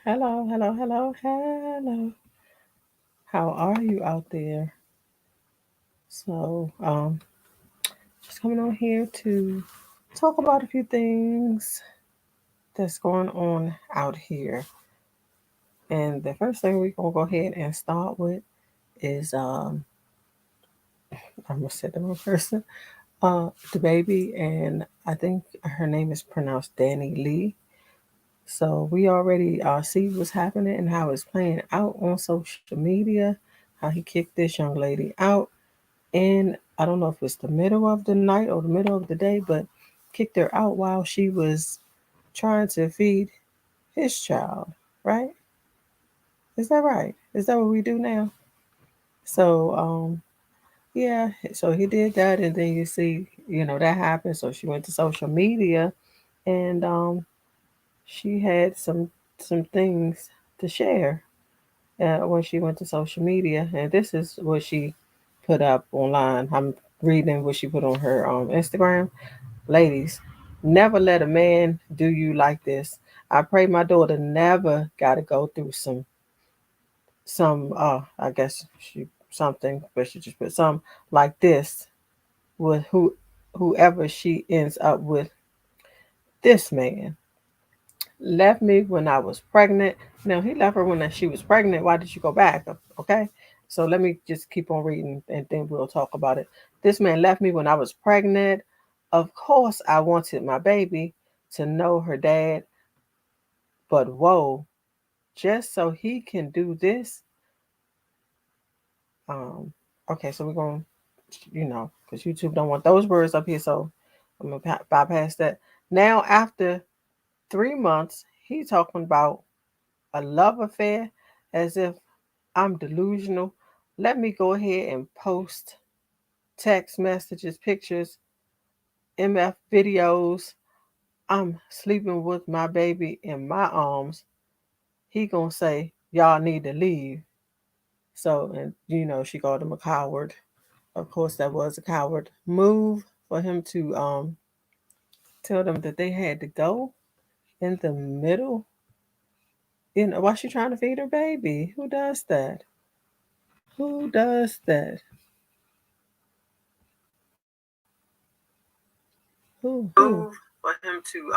Hello, hello, hello, hello. How are you out there? So, just coming on here to talk about a few things that's going on out here. And the first thing we're gonna go ahead and start with is I'm gonna say the wrong person. The baby, and I think her name is pronounced Danny Lee. So we already see what's happening and how it's playing out on social media. How he kicked this young lady out, and I don't know if it's the middle of the night or the middle of the day, but kicked her out while she was trying to feed his child. Right? Is that right? Is that what we do now? So, yeah. So he did that, and then you see, that happened. So she went to social media, and she had some things to share when she went to social media, and this is what she put up online. I'm reading what she put on her Instagram. Ladies, never let a man do you like this. I pray my daughter never got to go through some I guess she something, but she just put some like this with whoever she ends up with. This man left me when I was pregnant. No, he left her when she was pregnant. Why did you go back? Okay. So let me just keep on reading and then we'll talk about it. This man left me when I was pregnant. Of course, I wanted my baby to know her dad, but whoa, just so he can do this. Um, okay, so we're going to, because YouTube don't want those words up here. So I'm going to bypass that. Now, after 3 months, he talking about a love affair as if I'm delusional. Let me go ahead and post text messages, pictures, MF videos. I'm sleeping with my baby in my arms. He gonna say, y'all need to leave. So, and she called him a coward. Of course, that was a coward move for him to tell them that they had to go in the middle. While she trying to feed her baby. Who does that? Who does that? Who? Move for him to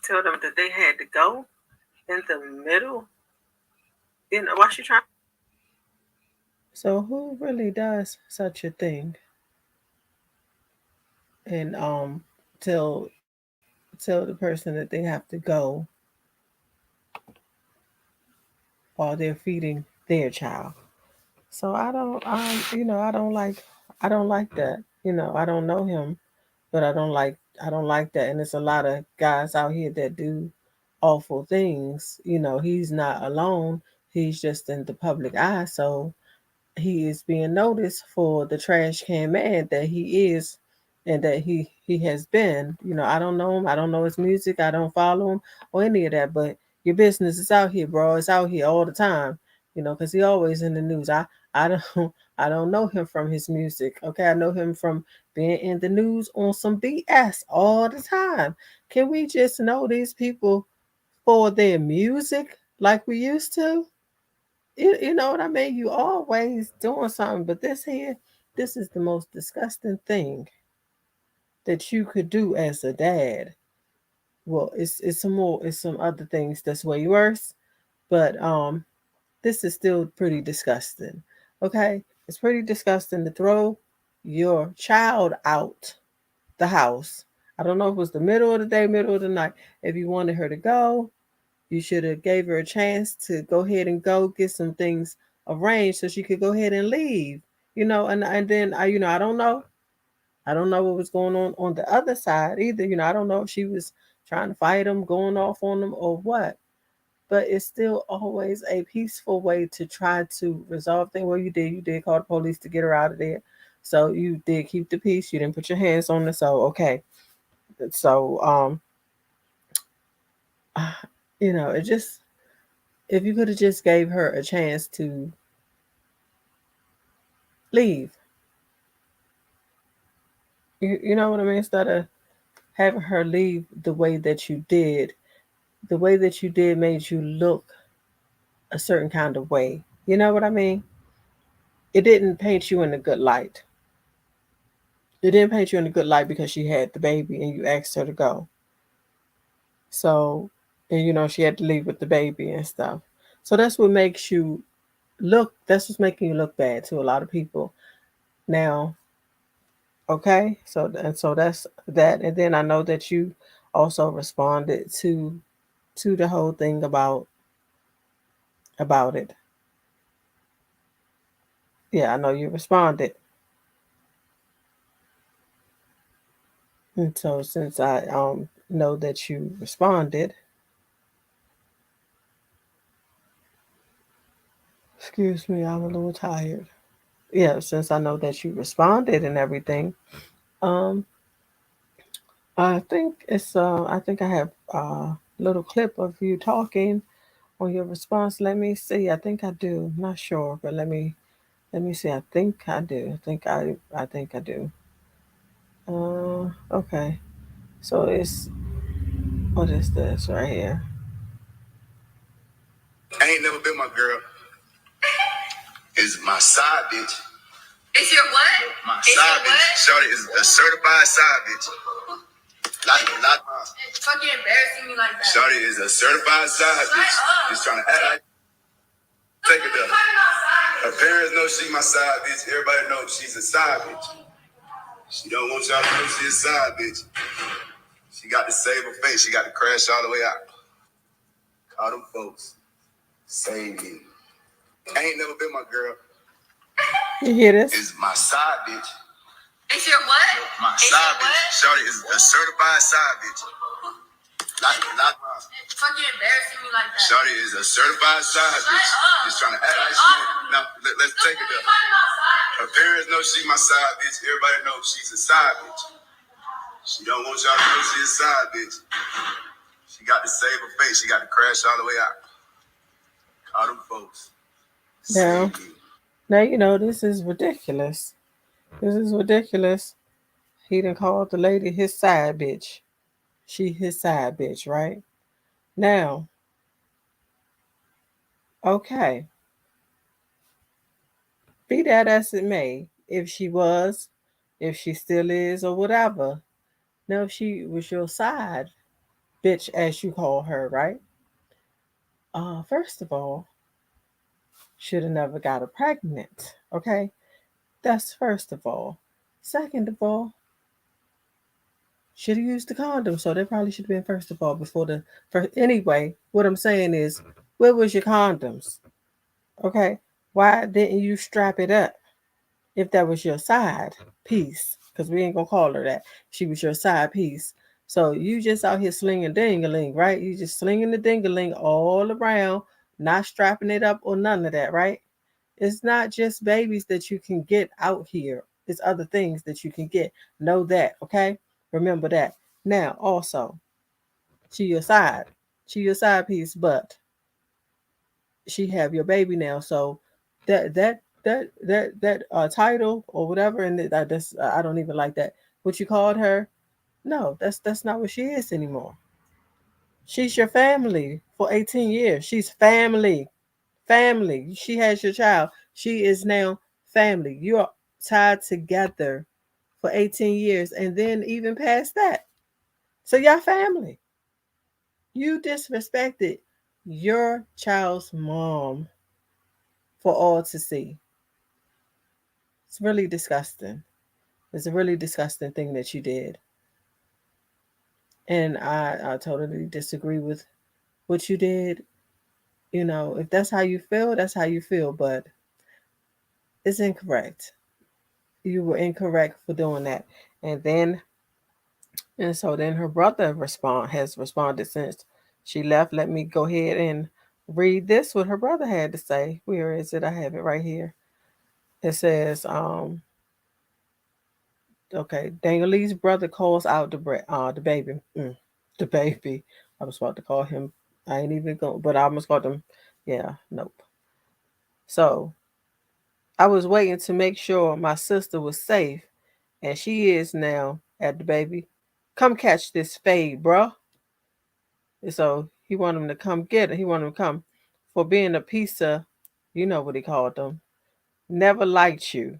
tell them that they had to go in the middle. Why she trying? So who really does such a thing and tell tell the person that they have to go while they're feeding their child? So I don't like that. I don't know him, but I don't like that. And there's a lot of guys out here that do awful things. He's not alone. He's just in the public eye. So he is being noticed for the trash can man that he is and that he has been. I don't know him. I don't know his music. I don't follow him or any of that. But your business is out here, bro. It's out here all the time. Because he always in the news. I don't I don't know him from his music. Okay, I know him from being in the news on some BS all the time. Can we just know these people for their music like we used to? You know what I mean? You always doing something, but this is the most disgusting thing that you could do as a dad. Well, it's some other things that's way worse, but this is still pretty disgusting. Okay? It's pretty disgusting to throw your child out the house. I don't know if it was the middle of the day, middle of the night. If you wanted her to go, you should have gave her a chance to go ahead and go get some things arranged so she could go ahead and leave. And then I don't know. I don't know what was going on the other side either. I don't know if she was trying to fight him, going off on him, or what. But it's still always a peaceful way to try to resolve things. Well, you did call the police to get her out of there. So you did keep the peace. You didn't put your hands on her. So okay. So it just if you could have just gave her a chance to leave. You know what I mean? Instead of having her leave the way that you did, the way that you did made you look a certain kind of way. You know what I mean? It didn't paint you in a good light. It didn't paint you in a good light because she had the baby and you asked her to go. So, and she had to leave with the baby and stuff. So that's what makes you that's what's making you look bad to a lot of people. Now, okay? So that's that. And then I know that you also responded to the whole thing about it. Yeah, I know you responded. And so since I know that you responded, excuse me, I'm a little tired. Yeah, since I know that you responded and everything, um, I think I have a little clip of you talking on your response. Let me see. I think I do. Not sure, but let me see. I think I do. I think I do. Okay. So it's what is this right here? I ain't never been my girl. Is my side bitch. It's your what? My it's side bitch. What? Shorty is a certified side bitch. Not it's fucking embarrassing me like that. Shorty is a certified side bitch. Just trying to act like take it up. Her parents know she my side bitch. Everybody knows she's a side bitch. She don't want y'all to know she's a side bitch. She got to save her face. She got to crash all the way out. Call them folks. Save me. Ain't never been my girl. You hear this? Is my side bitch. It's your what? My it's side bitch. What? Shorty is a certified side bitch. Not it's fucking embarrassing me like that. Shorty is a certified side bitch. Just trying to act like she. Now let's take it up. Her parents know she my side bitch. Everybody knows she's a side bitch. She don't want y'all to know she's a side bitch. She got to save her face. She got to crash all the way out. Call them folks. Now this is ridiculous. This is ridiculous. He done called the lady his side bitch. She his side bitch, right? Now, okay. Be that as it may, if she was, if she still is, or whatever. Now, if she was your side bitch, as you call her, right? First of all, should have never got her pregnant. Okay, that's first of all. Second of all, should have used the condom. So they probably should have been first of all before the first. Anyway, what I'm saying is, where was your condoms? Okay, why didn't you strap it up if that was your side piece? Because we ain't gonna call her that. She was your side piece. So you just out here slinging dingaling, right? You just slinging the dingaling all around, not strapping it up or none of that, right? It's not just babies that you can get out here. It's other things that you can get. Know that, okay? Remember that. Now, also, she your side. She your side piece, but she have your baby now. So that title or whatever, and that's I don't even like that. What you called her? No, that's not what she is anymore. She's your family for 18 years. She's family. Family. She has your child. She is now family. You are tied together for 18 years and then even past that. So y'all family. You disrespected your child's mom for all to see. It's really disgusting. It's a really disgusting thing that you did. And I totally disagree with what you did. If that's how you feel, that's how you feel, but it's incorrect. You were incorrect for doing that. And then and so her brother has responded since she left. Let me go ahead and read this what her brother had to say. Where is it? I have it right here. It says, okay, Daniel Lee's brother calls out the baby. The baby. I was about to call him. I ain't even going, but I almost called him. Yeah, nope. So I was waiting to make sure my sister was safe, and she is now at the baby. Come catch this fade, bruh. And so He wanted him to come get it. He wanted him to come for being a piece of, you know what he called them. Never liked you.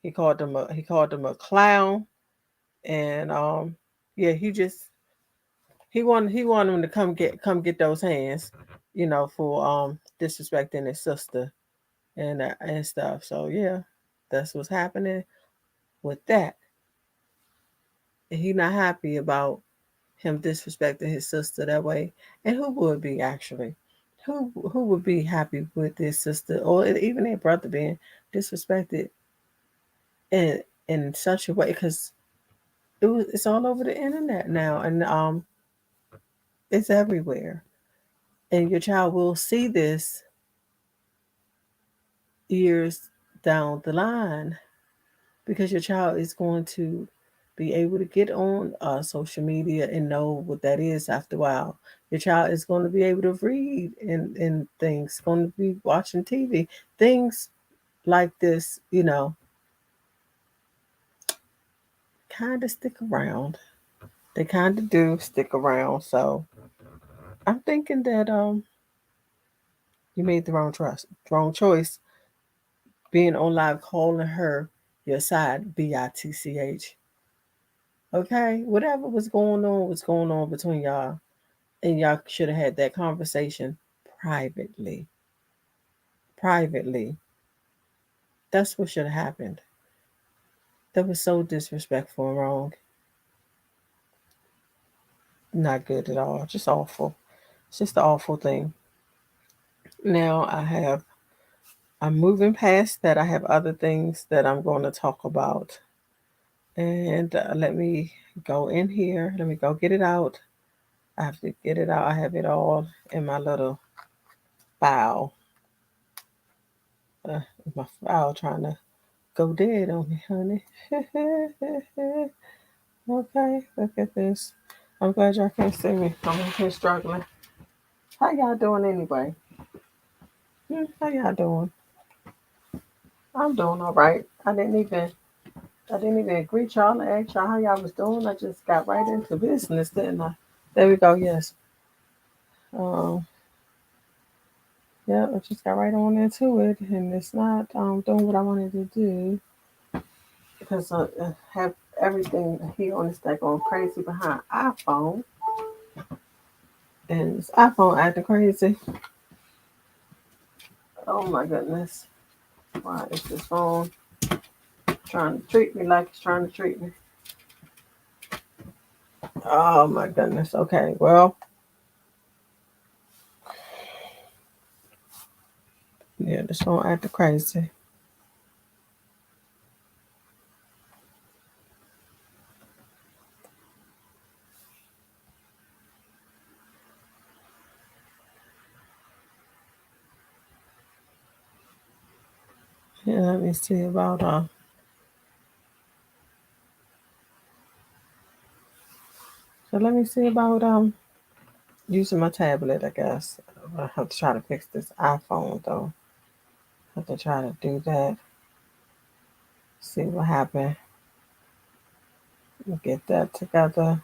He called them a clown, and yeah, he wanted him to come get those hands, for disrespecting his sister and stuff. So yeah, that's what's happening with that. And he not happy about him disrespecting his sister that way. And who would be actually? Who would be happy with his sister or even their brother being disrespected in in such a way? Because it's all over the internet now, and it's everywhere. And your child will see this years down the line, because your child is going to be able to get on social media and know what that is after a while. Your child is going to be able to read and things, going to be watching TV. Things like this, kind of stick around. They kind of do stick around. So I'm thinking that you made the wrong choice being on live calling her your side bitch. Okay, whatever was going on between y'all, and y'all should have had that conversation privately. Privately, that's what should have happened. That was so disrespectful and wrong. Not good at all. Just awful. It's just an awful thing. Now I'm moving past that. I have other things that I'm going to talk about. And let me go in here. Let me go get it out. I have to get it out. I have it all in my little file. Uh, my file trying to go dead on me, honey. Okay, look at this. I'm glad y'all can't see me. I'm here struggling. How y'all doing anyway? How y'all doing? I'm doing all right. I didn't even greet y'all and ask y'all how y'all was doing. I just got right into business, didn't I? There we go. Yes. Um. Yeah, I just got right on into it, and it's not doing what I wanted to do because I have everything here on this deck going crazy behind iPhone, and this iPhone acting crazy. Oh my goodness. Why is this phone trying to treat me like it's trying to treat me? Oh my goodness. Okay, well, yeah, this phone acting crazy. Yeah, let me see about let me see about using my tablet, I guess. I have to try to fix this iPhone though. I have to try to do that. See what happened. Get that together.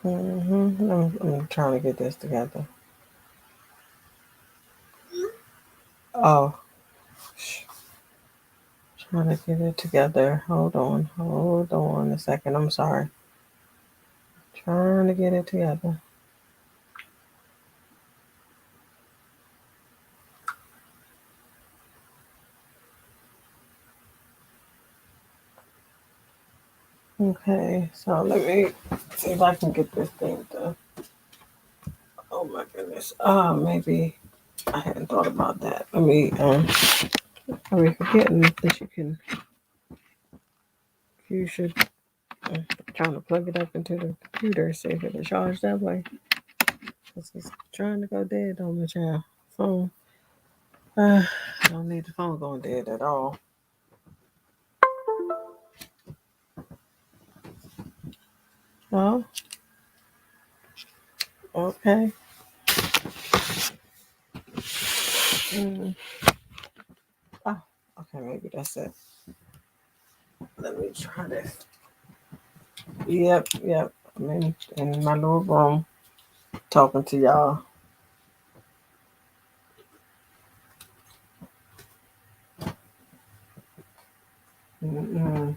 I'm trying to get this together. Oh, trying to get it together. Hold on a second. I'm sorry. Trying to get it together. Okay, so let me see if I can get this thing done. Oh my goodness. Maybe I hadn't thought about that. Are we forgetting that you should trying to plug it up into the computer, see if it'll charge that way. Cause it's trying to go dead on my child phone. I don't need the phone going dead at all. Oh, okay. Mm. Oh, okay, maybe that's it. Let me try this. Yep, yep. I'm in my little room talking to y'all. Mm-mm.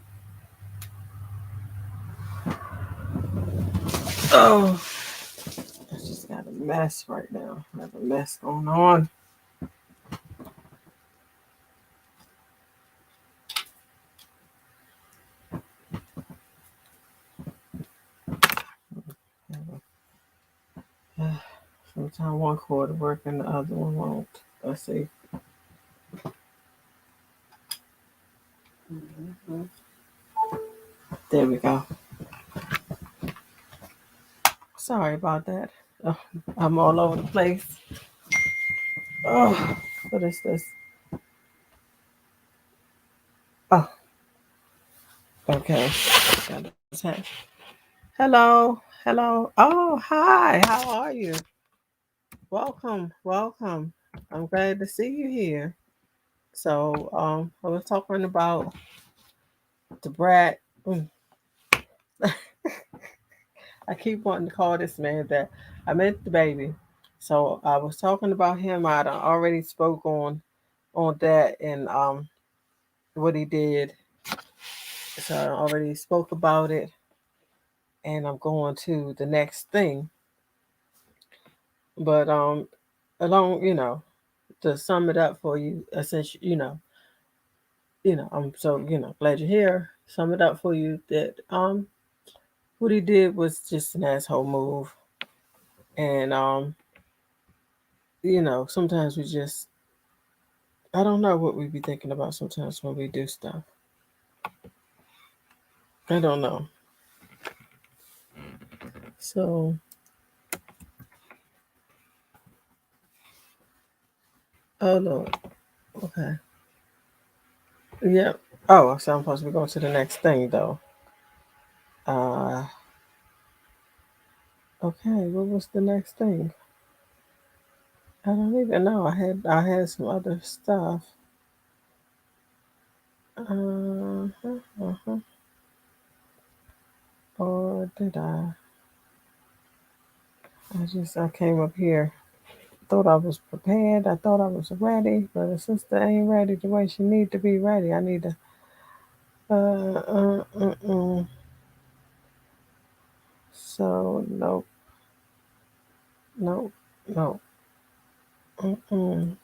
Oh, I just got a mess right now. I have a mess going on. Sometimes one cord work and the other one won't. Let's see. Mhm. There we go. Sorry about that. Oh, I'm all over the place. Oh, what is this? Oh, okay. Got this hat. Hello, hello. Oh, hi. How are you? Welcome, welcome. I'm glad to see you here. So, I was talking about the brat. Mm, I keep wanting to call this man that. I meant the baby. So I was talking about him. I already spoke on that and what he did. So I already spoke about it, and I'm going to the next thing. But along, to sum it up for you, essentially, I'm so glad you're here. Sum it up for you that what he did was just an asshole move, and sometimes we just I don't know what we be thinking about sometimes when we do stuff. I don't know. So, oh Lord, okay, yeah. Oh, so I'm supposed to be going to the next thing though. Uh, okay. What was the next thing? I don't even know. I had some other stuff. Uh-huh. Or did I? I came up here. Thought I was prepared. I thought I was ready, but the sister ain't ready the way she need to be ready. I need to. Uh. So nope, nope, nope. Mm-mm.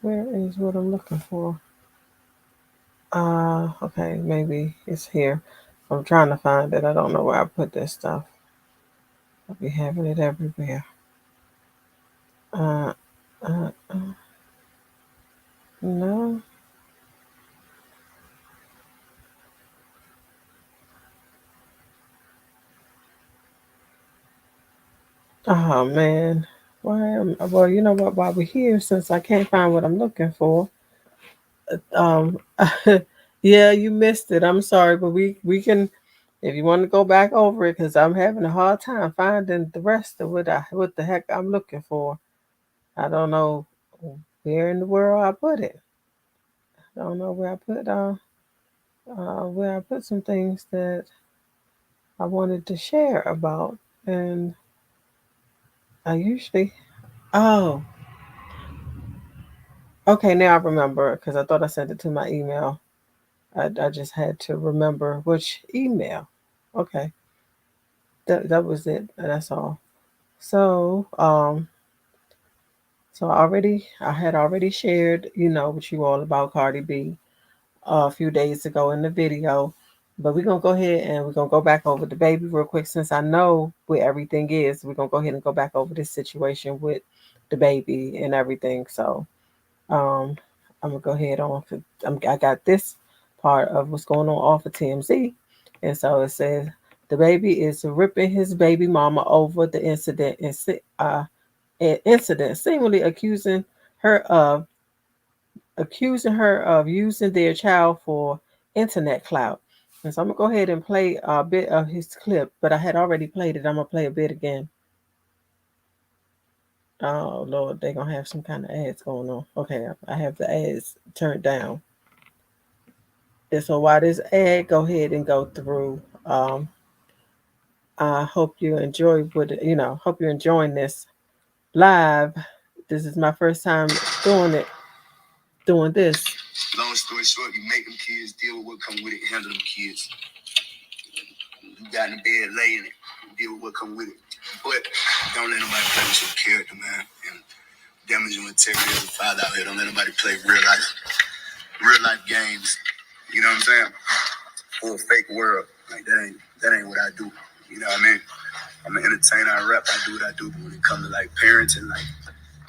Where is what I'm looking for? Okay, maybe it's here. I'm trying to find it. I don't know where I put this stuff. I'll be having it everywhere. Uh, uh, no. Oh man. Why am well? You know what? While we're here, since I can't find what I'm looking for, um, yeah, you missed it. I'm sorry, but we can, if you want to go back over it, because I'm having a hard time finding the rest of what the heck I'm looking for. I don't know where in the world I put it. I don't know where I put some things that I wanted to share about, and I usually oh okay, now I remember because I thought I sent it to my email. I just had to remember which email. Okay, that was it. That's all. So I had already shared with you all about Cardi B a few days ago in the video. But we're gonna go ahead and we're gonna go back over the baby real quick since I know where everything is. We're gonna go ahead and go back over this situation with the baby and everything. So um, I'm gonna go ahead on. I got this part of what's going on off of TMZ, and so it says the baby is ripping his baby mama over the incident, seemingly her of accusing her of using their child for internet clout. And so I'm gonna go ahead and play a bit of his clip, but I had already played it. I'm gonna play a bit again. Oh Lord, they're gonna have some kind of ads going on. Okay, I have the ads turned down. And so while this ad go ahead and go through, I hope you enjoy what hope you're enjoying this live. This is my first time doing it, doing this. Long story short, you make them kids deal with what come with it, handle them kids. You got in the bed, lay in it, deal with what come with it. But don't let nobody play with your character, man. And damage your integrity as a father out here. Don't let nobody play real life games. You know what I'm saying? For a fake world. Like that ain't what I do. You know what I mean? I'm an entertainer, I rap, I do what I do, but when it comes to like parenting, like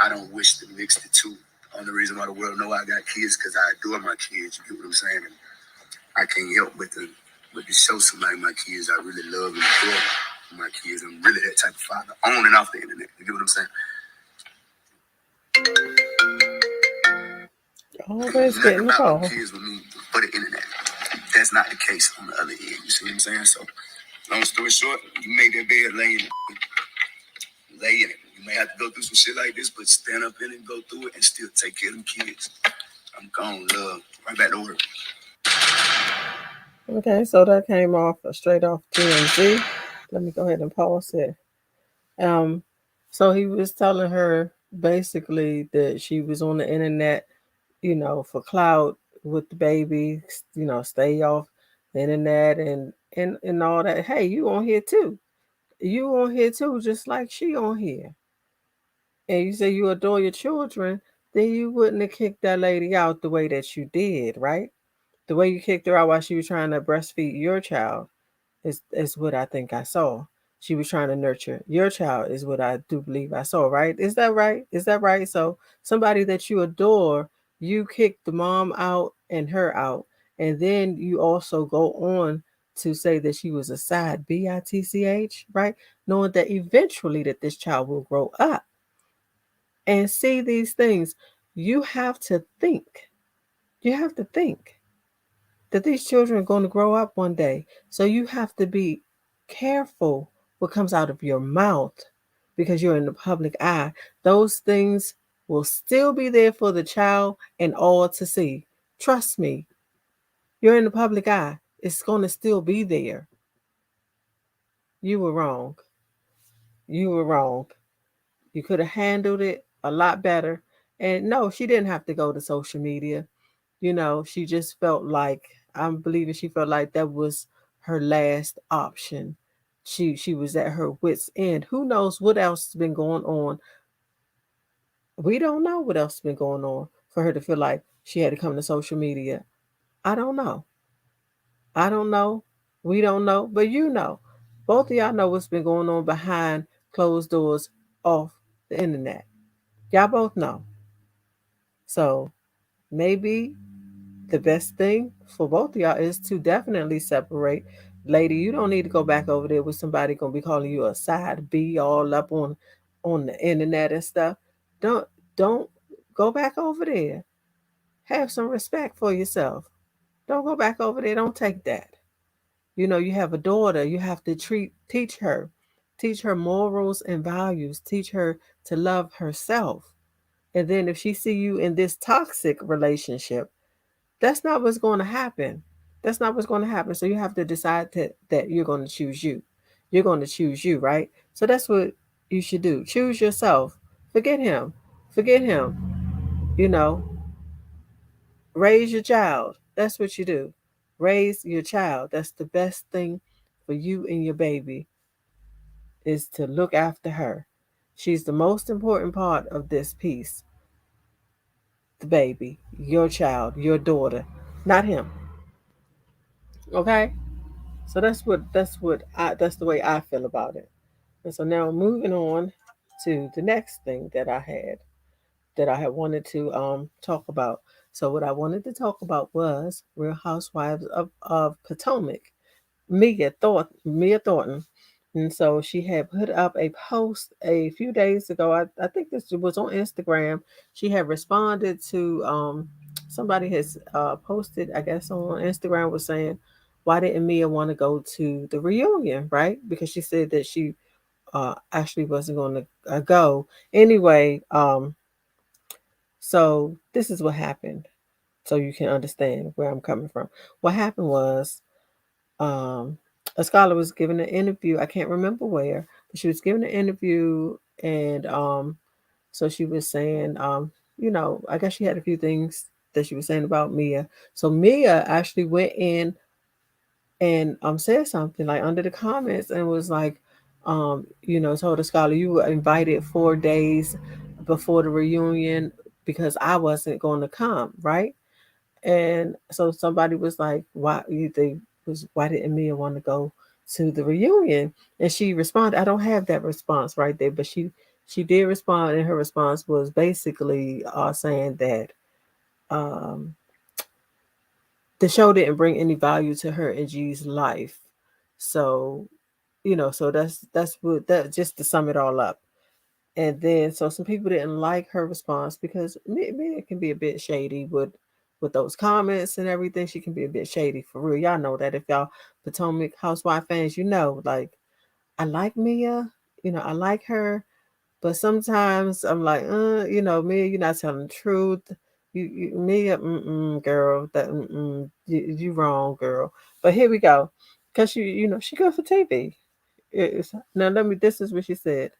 I don't wish to mix the two. Only reason why the world know I got kids because I adore my kids. You get what I'm saying? And I can't help but to show somebody my kids I really love and adore my kids. I'm really that type of father, on and off the internet. You get what I'm saying? Always Nothing getting the about them call. kids with me for the internet. That's not the case on the other end. You see what I'm saying? So, long story short, you make that bed, lay in it. Lay in it. You may have to go through some shit like this, but stand up in it, go through it, and still take care of them kids. I'm gone, love. Right back to work. Okay, so that came off straight off TMZ. Let me go ahead and pause it. Um, so he was telling her basically that she was on the internet, for clout with the baby, stay off the internet and all that. Hey, you on here too. You on here too, just like she on here. And you say you adore your children, then you wouldn't have kicked that lady out the way that you did, right? The way you kicked her out while she was trying to breastfeed your child is what I think I saw. She was trying to nurture your child is what I do believe I saw, right? Is that right? Is that right? So somebody that you adore, you kick the mom out and her out, and then you also go on to say that she was a side bitch, right? Knowing that eventually that this child will grow up and see these things. You have to think. You have to think that these children are going to grow up one day. So you have to be careful what comes out of your mouth because you're in the public eye. Those things will still be there for the child and all to see. Trust me, you're in the public eye. It's going to still be there. You were wrong. You were wrong. You could have handled it a lot better. And no, she didn't have to go to social media. She just felt like I'm believing she felt like that was her last option. She was at her wits end. Who knows what else has been going on? We don't know what else has been going on for her to feel like she had to come to social media. I don't know. I don't know. We don't know, but you know. Both of y'all know what's been going on behind closed doors off the internet. Y'all both know. So maybe the best thing for both of y'all is to definitely separate. Lady, you don't need to go back over there with somebody gonna be calling you a side B all up on the internet and stuff. Don't go back over there. Have some respect for yourself. Don't go back over there. Don't take that. You have a daughter. You have to teach her morals and values. Teach her to love herself. And then if she see you in this toxic relationship, that's not what's going to happen. That's not what's going to happen. So you have to decide that you're going to choose you. You're going to choose you, right? So that's what you should do. Choose yourself. Forget him. Forget him. You know, raise your child. That's what you do. Raise your child. That's the best thing for you and your baby is to look after her. She's the most important part of this piece. The baby, your child, your daughter, not him. Okay? So that's the way I feel about it. And so now moving on to the next thing that I had wanted to talk about. So what I wanted to talk about was Real Housewives of Potomac. Mia Thornton. And so she had put up a post a few days ago. I think this was on Instagram. She had responded to somebody has posted, I guess, on Instagram was saying, why didn't Mia want to go to the reunion, right? Because she said that she actually wasn't going to go. Anyway, so this is what happened. so you can understand where I'm coming from. What happened was, um, a scholar was giving an interview. I can't remember where, but she was giving an interview, and so she was saying, I guess she had a few things that she was saying about Mia. So Mia actually went in and said something like under the comments and was like, told the scholar, you were invited 4 days before the reunion because I wasn't going to come, right? And so somebody was like, why didn't Mia want to go to the reunion? And she responded, I don't have that response right there, but she did respond, and her response was basically saying that um, the show didn't bring any value to her and G's life. So, so that's what that just to sum it all up. And then so some people didn't like her response because Mia can be a bit shady with those comments and everything. She can be a bit shady for real. Y'all know that if y'all Potomac Housewife fans, like I like Mia, I like her, but sometimes I'm like, Mia, you're not telling the truth. Mia, girl, that you wrong, girl. But here we go, cause she good for TV. Now let me. This is what she said.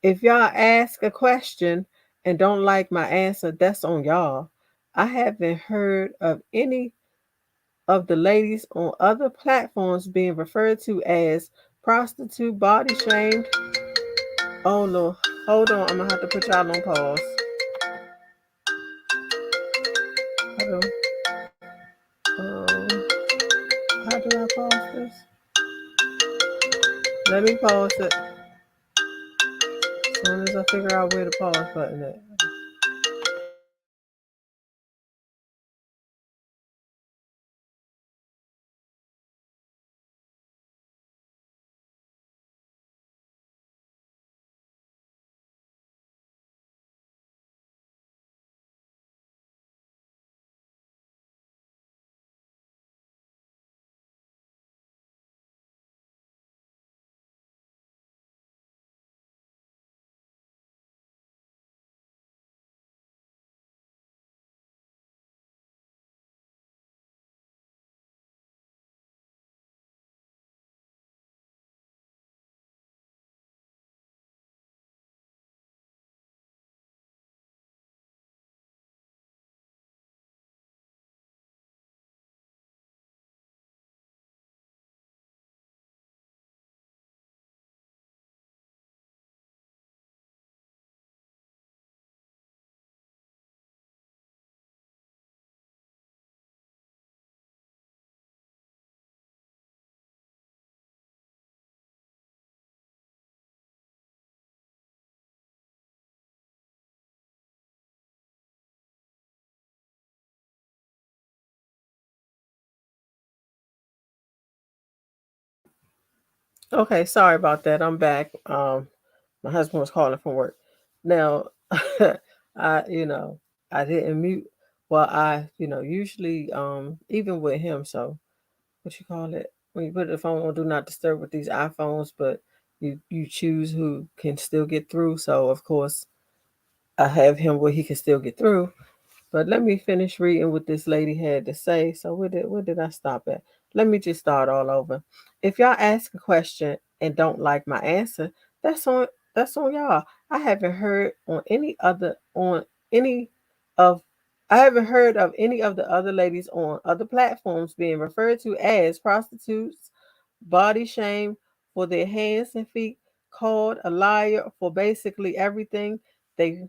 If y'all ask a question and don't like my answer, that's on y'all. I haven't heard of any of the ladies on other platforms being referred to as prostitute, body shamed. Oh no, hold on, I'm gonna have to put y'all on pause. Hold on. How do I pause this? Let me pause it. As soon as I figure out where the pause button is. Okay, sorry about that. I'm back. My husband was calling from work. Now, I, I didn't mute. Well, usually, even with him, so what you call it? When you put the phone on do not disturb with these iPhones, but you choose who can still get through. So of course, I have him where he can still get through. But let me finish reading what this lady had to say. So where did I stop at? Let me just start all over. If y'all ask a question and don't like my answer, that's on that's on y'all. I haven't heard any of I haven't heard of any of the other ladies on other platforms being referred to as prostitutes, body shame for their hands and feet, called a liar for basically everything they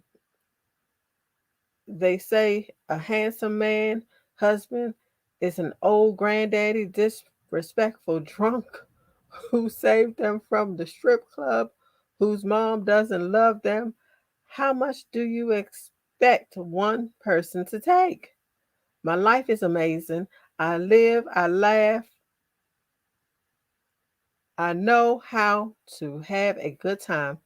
they say a handsome man, husband, is an old granddaddy, disrespectful drunk who saved them from the strip club, whose mom doesn't love them. How much do you expect one person to take? My life is amazing. I live, I laugh, I know how to have a good time.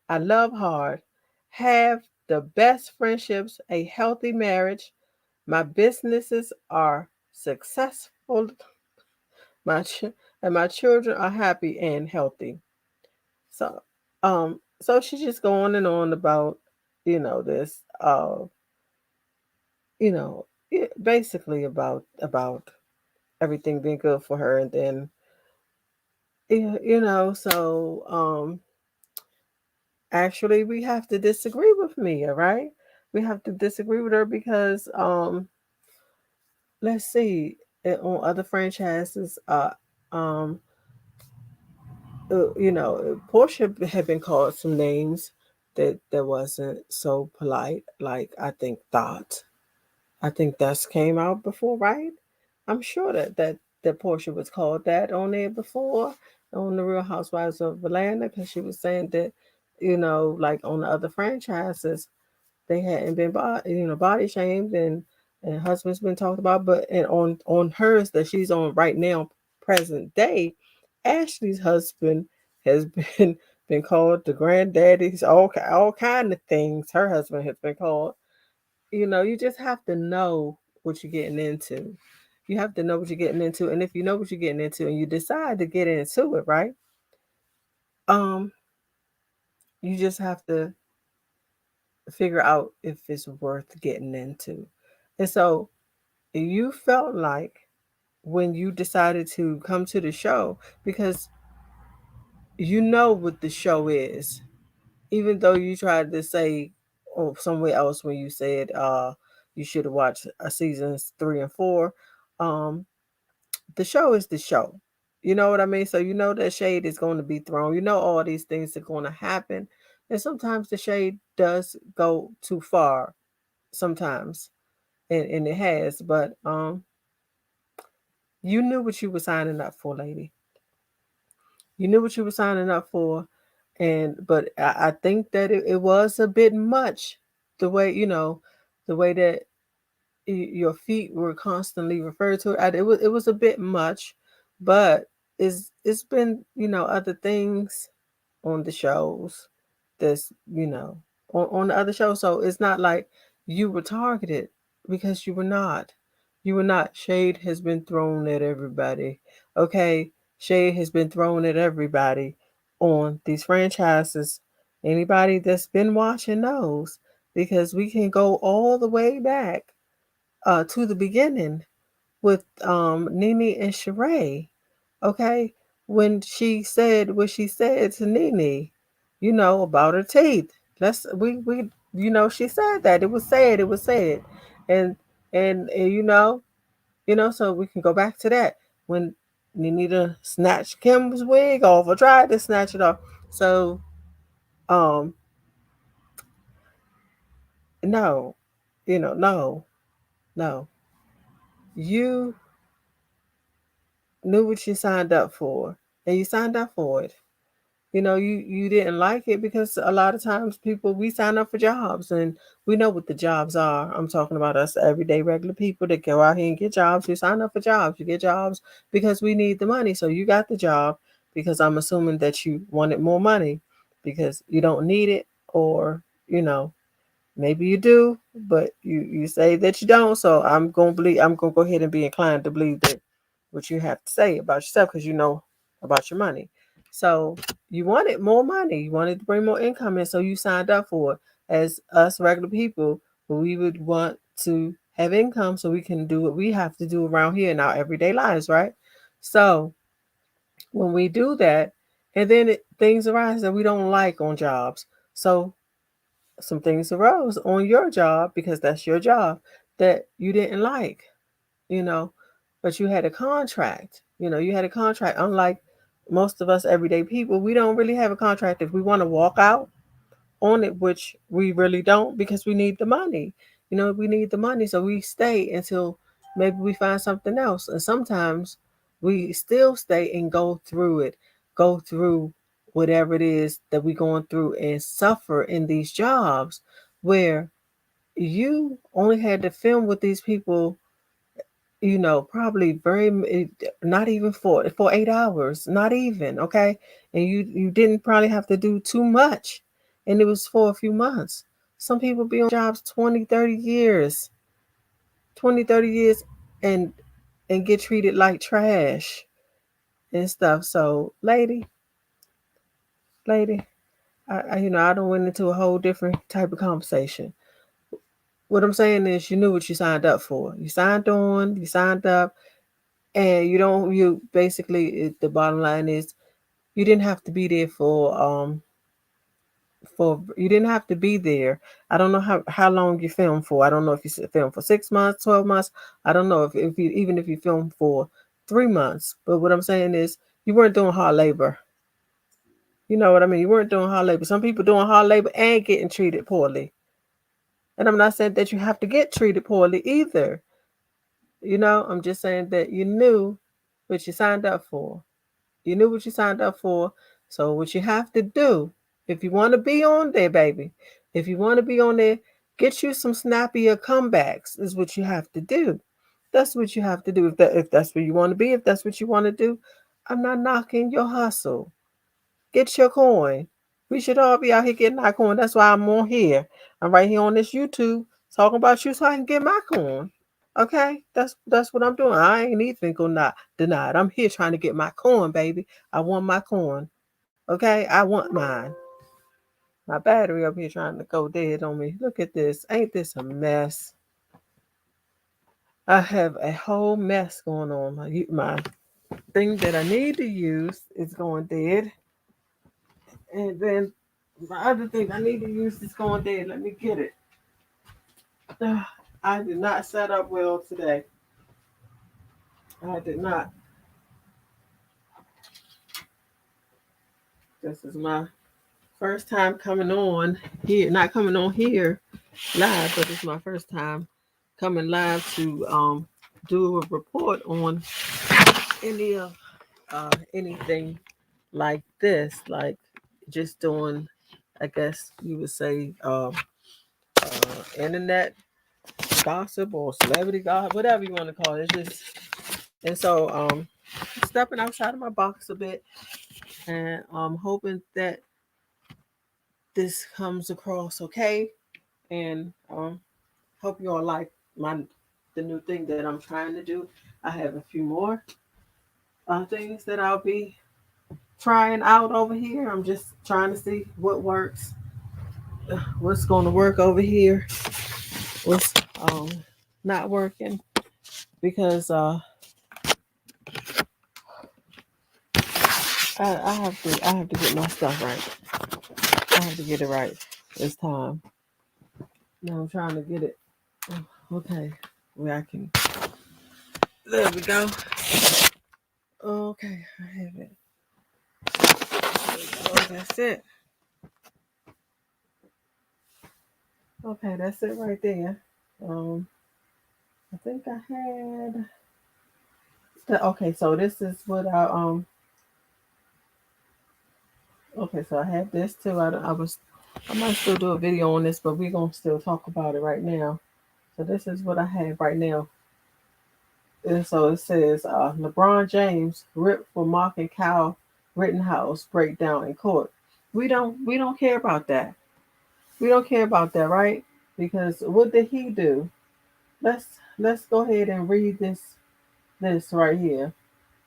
I love hard, have the best friendships, a healthy marriage. My businesses are successful. And my children are happy and healthy. So, so she's just going on and on about, this, you know, yeah, basically about everything being good for her, and then so actually we have to disagree with Mia, right? We have to disagree with her because let's see, on other franchises, um Portia had been called some names that wasn't so polite, like I think thought. I think that's came out before, right? I'm sure that Portia was called that on there before, on the Real Housewives of Atlanta, because she was saying that, like on the other franchises, they hadn't been body shamed, and husband's been talked about, but and on hers that she's on right now, present day, Ashley's husband has been called the granddaddy's, all kind of things. Her husband has been called. You just have to know what you're getting into. You have to know what you're getting into, and if you know what you're getting into, and you decide to get into it, right? Um, you just have to figure out if it's worth getting into. And so you felt like when you decided to come to the show, because you know what the show is, even though you tried to say somewhere else when you said you should have watched seasons 3 and 4. um the show is the show. You know what I mean? So you know that shade is going to be thrown. You know all these things are going to happen. And sometimes the shade does go too far sometimes. And it has, but you knew what you were signing up for, lady. You knew what you were signing up for. And but I think that it was a bit much, the way, the way that your feet were constantly referred to. It was a bit much, but it's been, other things on the shows that's, on the other shows. So it's not like you were targeted, because you were not. You were not. Shade has been thrown at everybody. Okay? Shade has been thrown at everybody on these franchises. Anybody that's been watching knows, because we can go all the way back to the beginning with Nene and Sheree. Okay, when she said what she said to Nene, about her teeth. We she said that. It was said. It was said, and and so we can go back to that when Nene snatched Kim's wig off, or tried to snatch it off. So um no, no, no. You knew what you signed up for, and you signed up for it. You didn't like it because a lot of times people, we sign up for jobs, and we know what the jobs are. I'm talking about us everyday regular people that go out here and get jobs. You sign up for jobs. You get jobs because we need the money. So you got the job because I'm assuming that you wanted more money, because you don't need it, or you know maybe you do, but you say that you don't. So I'm gonna go ahead and be inclined to believe that what you have to say about yourself, because you know about your money. So you wanted more money, you wanted to bring more income in, so you signed up for it. As us regular people, we would want to have income so we can do what we have to do around here in our everyday lives, right? So when we do that, and then things arise that we don't like on jobs. So some things arose on your job, because that's your job, that you didn't like, you know, but you had a contract. You had a contract. Unlike most of us everyday people, we don't really have a contract. If we want to walk out on it, which we really don't, because we need the money. We need the money, so we stay until maybe we find something else. And sometimes we still stay and go through whatever it is that we're going through, and suffer in these jobs where you only had to film with these people, probably not even for 8 hours, not even, okay. And you didn't probably have to do too much, and it was for a few months. Some people be on jobs 20, 30 years, 20, 30 years, and get treated like trash and stuff. So lady, I don't went into a whole different type of conversation. What I'm saying is, you knew what you signed up for. You signed on. You signed up, and you don't. You basically, the bottom line is, you didn't have to be there for you didn't have to be there. I don't know how long you filmed for. I don't know if you filmed for 6 months, 12 months. I don't know if you even if you filmed for 3 months. But what I'm saying is, you weren't doing hard labor. You know what I mean? You weren't doing hard labor. Some people doing hard labor and getting treated poorly. And I'm not saying that you have to get treated poorly either. I'm just saying that you knew what you signed up for. You knew what you signed up for. So what you have to do, if you want to be on there, baby, if you want to be on there, get you some snappier comebacks is what you have to do. That's what you have to do. If that's where you want to be, if that's what you want to do, I'm not knocking your hustle. Get your coin. We should all be out here getting our coin. That's why I'm on here. I'm right here on this YouTube talking about you so I can get my coin. Okay, that's what I'm doing. I ain't even gonna deny it. I'm here trying to get my coin, baby. I want my coin. Okay, I want mine. My battery up here trying to go dead on me. Look at this. Ain't this a mess? I have a whole mess going on. My thing that I need to use is going dead, and then my other thing I need to use is going dead. Let me get it. I did not set up well today. I did not. This is my first time coming on here, not coming on here live, but it's my first time coming live to do a report on any of anything like this, like just doing, I guess you would say, internet gossip or celebrity gossip, whatever you want to call it. It's just, and so stepping outside of my box a bit, and I'm hoping that this comes across okay, and hope you all like the new thing that I'm trying to do. I have a few more things that I'll be trying out over here. I'm just trying to see what works, what's going to work over here, what's um, not working, because I have to get my stuff right. I have to get it right. It's time. Now I'm trying to get it. Okay, where I can. There we go. Okay, I have it. Oh, that's it. Okay, that's it right there. Um, I think I had. Okay, so this is what I. Okay, so I had this too. I might still do a video on this, but we're gonna still talk about it right now. So this is what I have right now. And so it says LeBron James ripped for mocking Kyle Rittenhouse breakdown in court. We don't care about that. We don't care about that, right? Because what did he do? Let's go ahead and read this right here.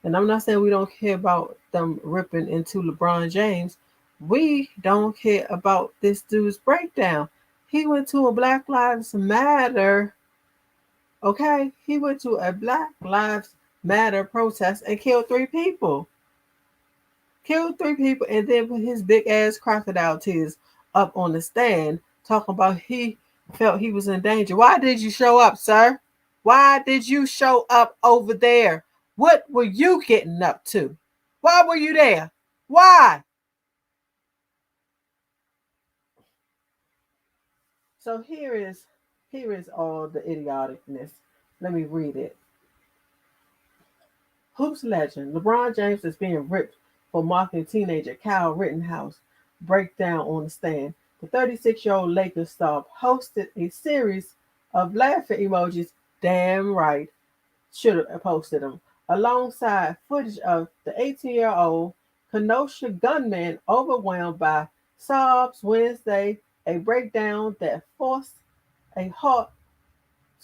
And I'm not saying we don't care about them ripping into LeBron James. We don't care about this dude's breakdown. He went to a Black Lives Matter, okay? He went to a Black Lives Matter protest and killed 3 people. Killed 3 people and then put his big ass crocodile tears up on the stand talking about he felt he was in danger. Why did you show up, sir? Why did you show up over there? What were you getting up to? Why were you there? Why? So here is all the idioticness. Let me read it. Hoops legend LeBron James is being ripped for mocking teenager Kyle Rittenhouse breakdown on the stand. The 36-year-old Lakers star posted a series of laughing emojis. Damn right, should have posted them, alongside footage of the 18-year-old Kenosha gunman overwhelmed by sobs Wednesday, a breakdown that forced a halt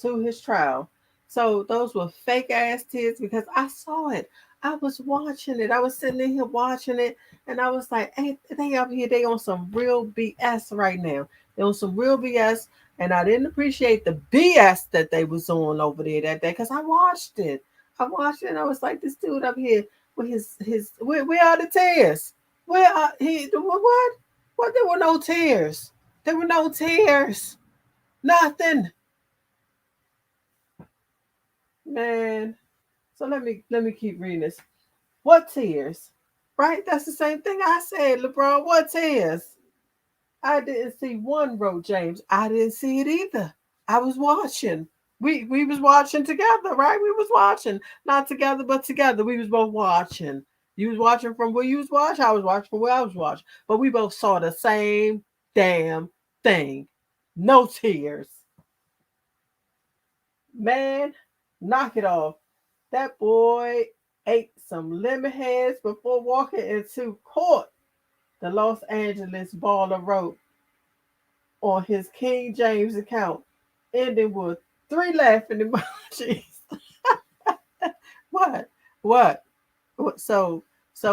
to his trial. So those were fake ass tears because I saw it. I was watching it. I was sitting in here watching it, and I was like, "Hey, they up here. They on some real BS right now. They on some real BS." And I didn't appreciate the BS that they was on over there that day because I watched it. I watched it and I was like, this dude up here with his where are the tears? Where are he what? What, there were no tears. There were no tears. Nothing. Man. So let me keep reading this. What tears? Right? That's the same thing I said, LeBron. What tears? I didn't see one, wrote James. I didn't see it either. I was watching. We was watching together, right? We was watching. Not together, but together. We was both watching. You was watching from where you was watching. I was watching from where I was watching. But we both saw the same damn thing. No tears. Man, knock it off. That boy ate some lemon heads before walking into court. The Los Angeles baller wrote on his King James account, ending with 3 laughing emojis. what? What? So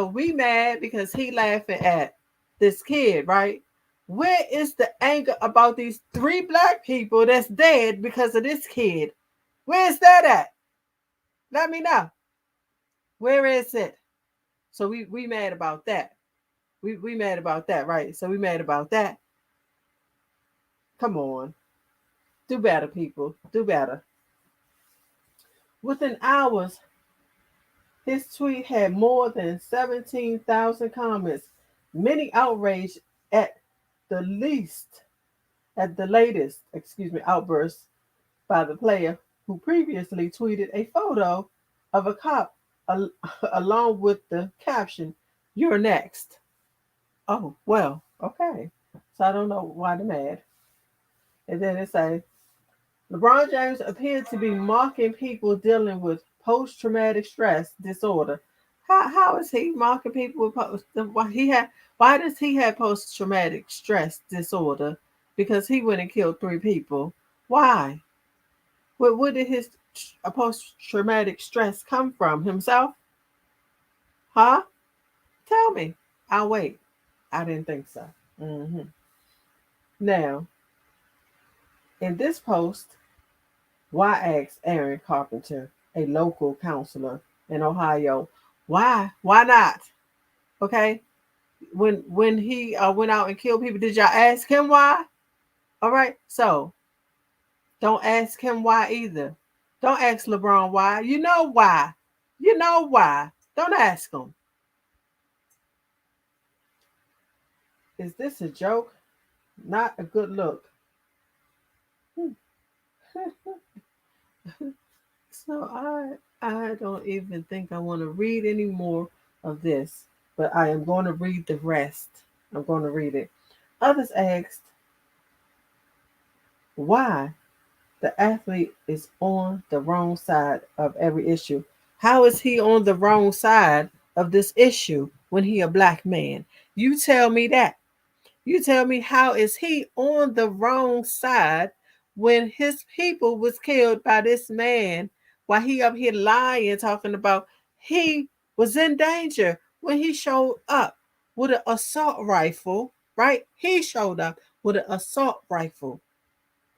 we mad because he laughing at this kid, right? Where is the anger about these 3 black people that's dead because of this kid? Where is that at? Let me know. Where is it? So we mad about that. We mad about that, right? So we mad about that. Come on. Do better, people. Do better. Within hours, his tweet had more than 17,000 comments, many outraged at the least, at the latest, outburst by the player who previously tweeted a photo of a cop along with the caption, "You're next." Oh, well, okay. So I don't know why they're mad. And then it say, LeBron James appeared to be mocking people dealing with post traumatic stress disorder. How is he mocking people with why does he have post traumatic stress disorder? Because he went and killed 3 people. Why? Where did his post traumatic stress come from? Himself? Huh? Tell me. I'll wait. I didn't think so. hmm Now, in this post, why asked Aaron Carpenter, a local counselor in Ohio, why not? Okay, when he went out and killed people, did y'all ask him why? All right, so don't ask him why either. Don't ask LeBron why. You know why. You know why. Don't ask him. Is this a joke? Not a good look. So I don't even think I want to read any more of this, but I am going to read the rest. I'm going to read it. Others asked why the athlete is on the wrong side of every issue. How is he on the wrong side of this issue when he a black man? You tell me that. You tell me how is he on the wrong side when his people was killed by this man while he up here lying talking about he was in danger when he showed up with an assault rifle, right? He showed up with an assault rifle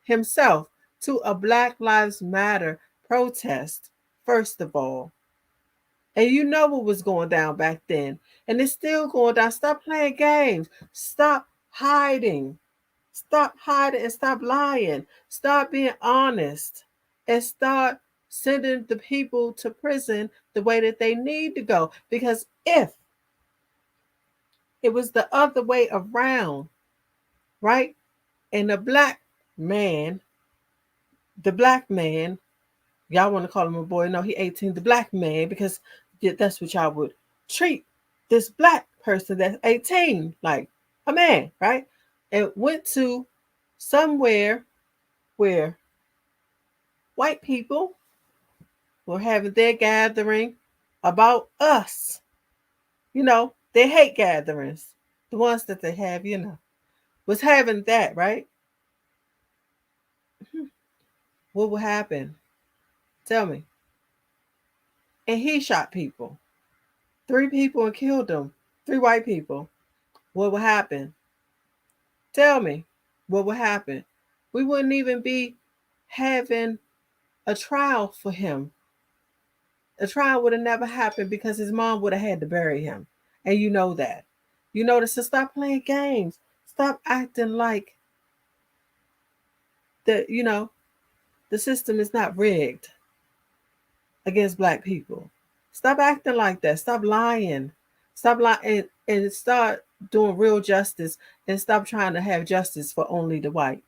himself to a Black Lives Matter protest, first of all. And you know what was going down back then. And it's still going down. Stop playing games. Stop hiding. Stop hiding and stop lying. Stop being honest. And start sending the people to prison the way that they need to go. Because if it was the other way around, right? And man, the black man, y'all want to call him a boy? No, he 18. The black man, because that's what y'all would treat this black person that's 18 like a man, right? And went to somewhere where white people were having their gathering about us. You know, they hate gatherings, the ones that they have, was having that, right? What would happen? Tell me. And he shot people, 3 people, and killed them. 3 white people. What would happen? Tell me what would happen. We wouldn't even be having a trial for him. The trial would have never happened because his mom would have had to bury him. And you know that. You know this. So stop playing games. Stop acting like the system is not rigged against black people. Stop acting like that. Stop lying. Stop lying and start doing real justice and stop trying to have justice for only the white.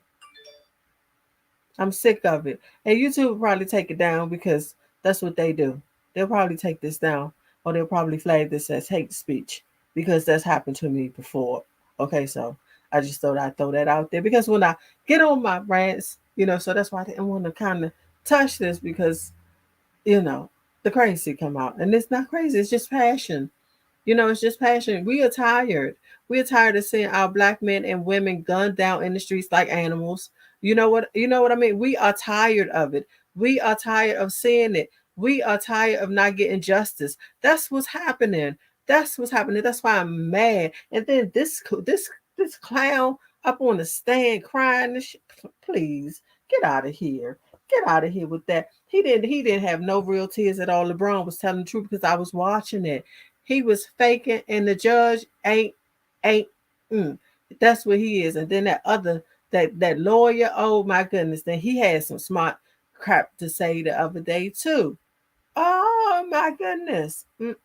I'm sick of it. And YouTube will probably take it down because that's what they do. They'll probably take this down or they'll probably flag this as hate speech because that's happened to me before. Okay, so I just thought I'd throw that out there because when I get on my rants, so that's why I didn't want to kind of touch this because, you know, the crazy come out. And it's not crazy, it's just passion. It's just passion. We are tired. We are tired of seeing our black men and women gunned down in the streets like animals. You know what? You know what I mean? We are tired of it. We are tired of seeing it. We are tired of not getting justice. That's what's happening. That's what's happening. That's why I'm mad. And then this clown up on the stand crying. Please get out of here. Get out of here with that. He didn't have no real tears at all. LeBron was telling the truth because I was watching it. He was faking, and the judge ain't. Mm, that's what he is. And then that lawyer, oh my goodness, then he had some smart crap to say the other day too. Oh my goodness, mm.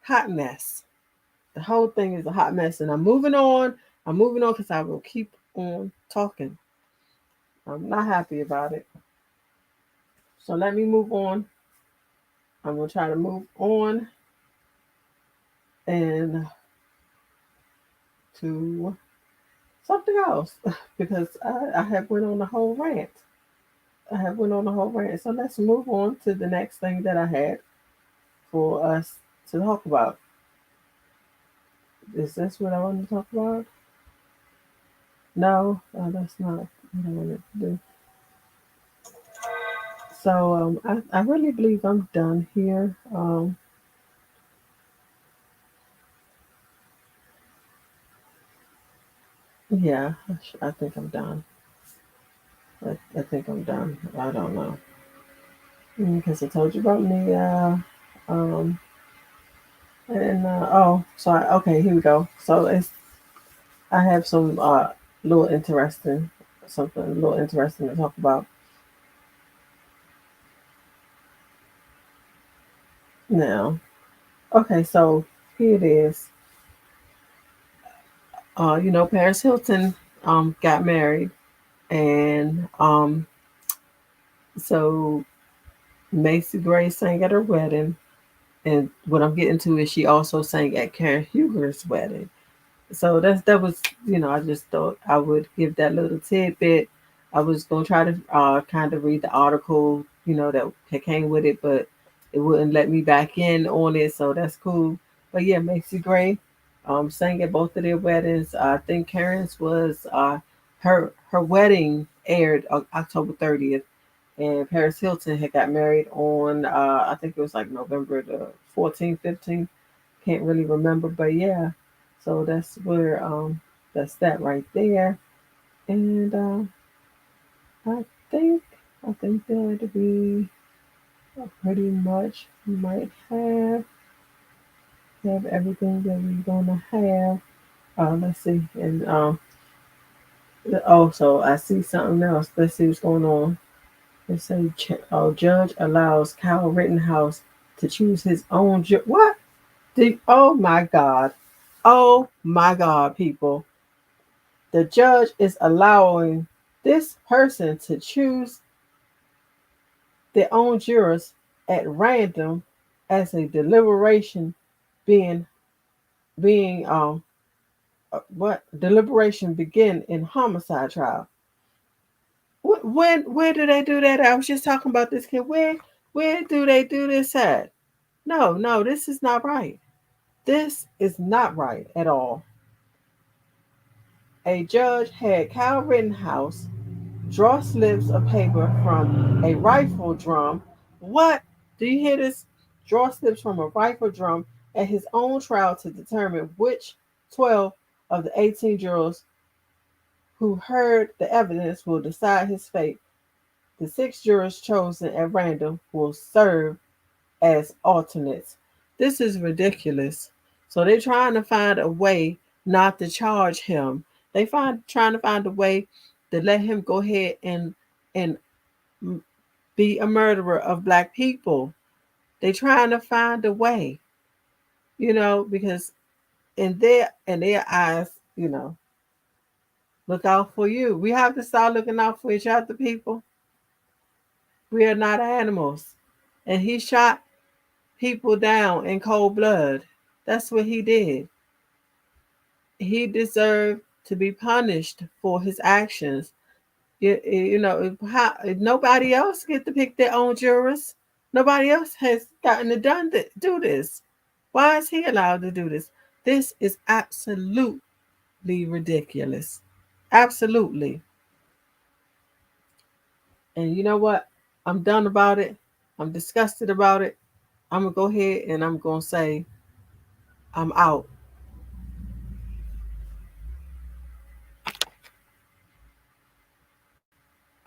Hot mess. The whole thing is a hot mess, and I'm moving on. I'm moving on because I will keep on talking. I'm not happy about it. So let me move on. I'm gonna try to move on and to something else because I have went on the whole rant. I have went on the whole rant. So let's move on to the next thing that I had for us to talk about. Is this what I want to talk about? No, that's not what I wanted to do. So I really believe I'm done here. Yeah, I think I'm done. I think I'm done. I don't know because I told you about me. Um, and so okay, here we go. So I have some little interesting something a little interesting to talk about now. Okay, so here it is. Paris Hilton got married, and so Macy Gray sang at her wedding, and what I'm getting to is she also sang at Karen Huger's wedding. So that was I just thought I would give that little tidbit. I was gonna try to kind of read the article that came with it, but it wouldn't let me back in on it, so that's cool. But yeah, Macy Gray sang at both of their weddings. I think Karen's was her wedding aired October 30th, and Paris Hilton had got married on I think it was like November the 14th, 15th. Can't really remember, but yeah. So that's that right there. And I think I think that'd be pretty much might have everything that we're gonna have. Let's see. And so I see something else. Let's see what's going on. They say judge allows Kyle Rittenhouse to choose his own what? Oh my God. Oh my God, people. The judge is allowing this person to choose their own jurors at random as a deliberation being being what deliberation begin in homicide trial. Where do they do that? I was just talking about this kid. Where do they do this at? No, this is not right. This is not right at all. A judge had Kyle Rittenhouse draw slips of paper from a rifle drum. What? Do you hear this? Draw slips from a rifle drum at his own trial to determine which 12 of the 18 jurors who heard the evidence will decide his fate. The six jurors chosen at random will serve as alternates. This is ridiculous. So they're trying to find a way not to charge him. Trying to find a way to let him go ahead and be a murderer of black people. They're trying to find a way, because in their eyes, look out for you. We have to start looking out for each other, people. We are not animals. And he shot people down in cold blood. That's what he did. He deserved to be punished for his actions. If nobody else get to pick their own jurors, nobody else has gotten it done to do this. Why is he allowed to do this? This is absolutely ridiculous. Absolutely. And you know what? I'm done about it. I'm disgusted about it. I'm going to go ahead and I'm going to say I'm out.